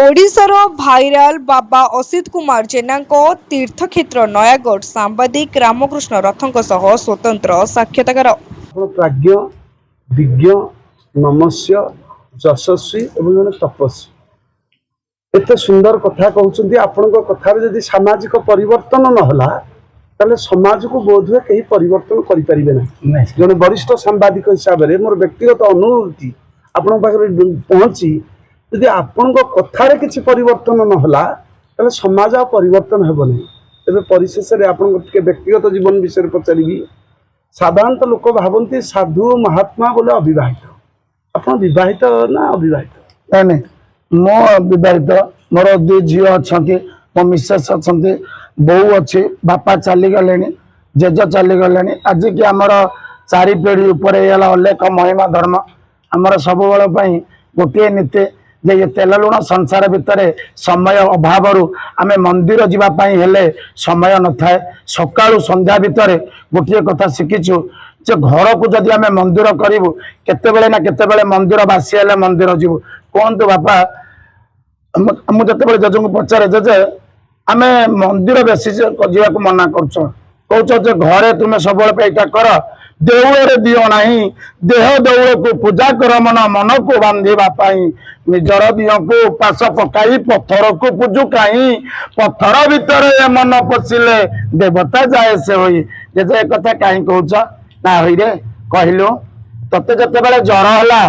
ओडिशार भाइराल बाबा असित कुमार जेना तीर्थक्षेत्र नयागढ़ सांबादिक रामकृष्ण रथों स्वतंत्र साक्षात्कार। प्राज्ञ विज्ञ नमस्य यशस्वी एवं जन तपस्वी एत सुंदर कथा कहते आपण कथार जदि सामाजिक परिवर्तन नहला ताले समाज को बोध हुए कहीं परिवर्तन करें ना। जन वरिष्ठ सांबादिक हिसाब से मोर व्यक्तिगत अनुभूति आपण पहुँची यदि आपण कथार किसी परिवर्तन नहला ताले समाज आ परिवर्तन हेब नहीं। तेज परिशेष आपण व्यक्तिगत जीवन विषय पचारि साधारणतः लोक भावती साधु महात्मा बोले अविवाहित आप विवाहित ना अविवाहित? नहीं नहीं मो विवाहित मोर दु झी अच्छा मो मिसेस अच्छा बो अच्छी बापा चली गले जेज चली गले आज की आमर चारि पीढ़ी उपर अलेख महिमा धर्म आमर सब गोटे नीति जे ये तेल लुण संसार भितर समय अभाव आमे मंदिर जीवाई हेले समय न थाए सकाळु संध्या भितर गोटे कथा शिखीचु जे घर को जदि आमे मंदिर करूँ केतेबेले ना केतेबेले मंदिर बासी हेले मंदिर जीवु कहतु बापा मुझे जज को पचारे जे आमे मंदिर बेसी जावा मना कर घरे तुम्हें सब यहाँ कर देउଳରେ दियो नाही देह देउଳ को पूजा कर मन मन को बांधिबा पाई निजर दियो को उपास पकाई पत्थर को पूजु काई पत्थर भितर मन पशिले देवता जाए से होई जे कथा काई कहउछ ना होई रे कहलु तते जते बेले जर होला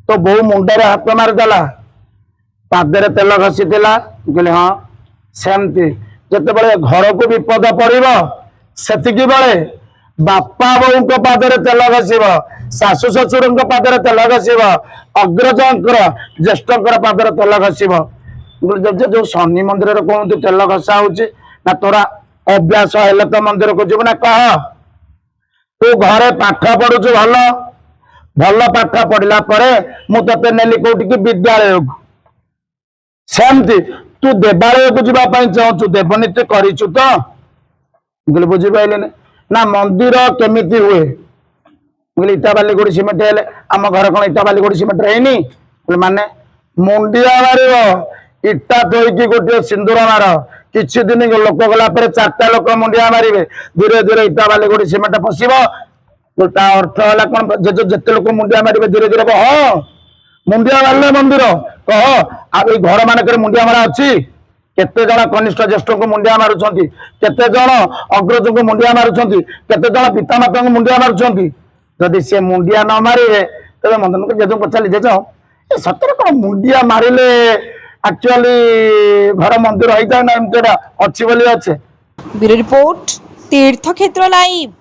तो बो मुंडरे हाथ मार देला पादरे तेल घसी देला कहले हां सेमती जते बेले घर को विपद पड़िबो सेतिकी बेले बापा बों पादरे तेल घसीब शाशु शशुर पादरे तेल घसीब अग्रजंकर ज्येष्ठकर पादरे तेल घसीब जो शनि मंदिर कहते तेल घसा ना तोरा अभ्यास हेले तो मंदिर को जीव ना कह तू घरे पाठ पढ़ुच भल भल पाठ पढ़ला मु ते नेली कौटी कि विद्यालय को सेमती तू देवालय को जीवाई चाहू देवनीति करूँ तो बुझीपारे ना मंदिर केमिति हुए बोले इटा बाली गोड़ी सीमेंट हेले आम घर कौन इटा बाली गोड़ी सीमेंट रहनी माने मुंडिया मार इटा थोड़ी गोटे सिंदूर मार किसी दिन लोक गला चारटा लोक मुंडिया मारे धीरे धीरे इटा बाली गोड़ी सीमेंट पशिब अर्थ है कौन जिते लोक मुंडिया मारे धीरे धीरे हाँ मुंडिया मारे मंदिर कह आ घर मानक मुंडिया मारा अच्छी केते जन कनिष्ठ ज्येष्ठ को मुंडिया मारुंट केते जन अग्रज को मुंडिया मारुंट केते जन पितामाता को मुंडिया मारुंट जदि सी मुंडिया न मारे तेज मदन को जेज पचारि जेज सतर कौन मुंडिया मारे एक्चुअली घर मंदिर होता है ना एमती अच्छी अच्छे। ब्यूरो रिपोर्ट तीर्थक्षेत्र लाइव।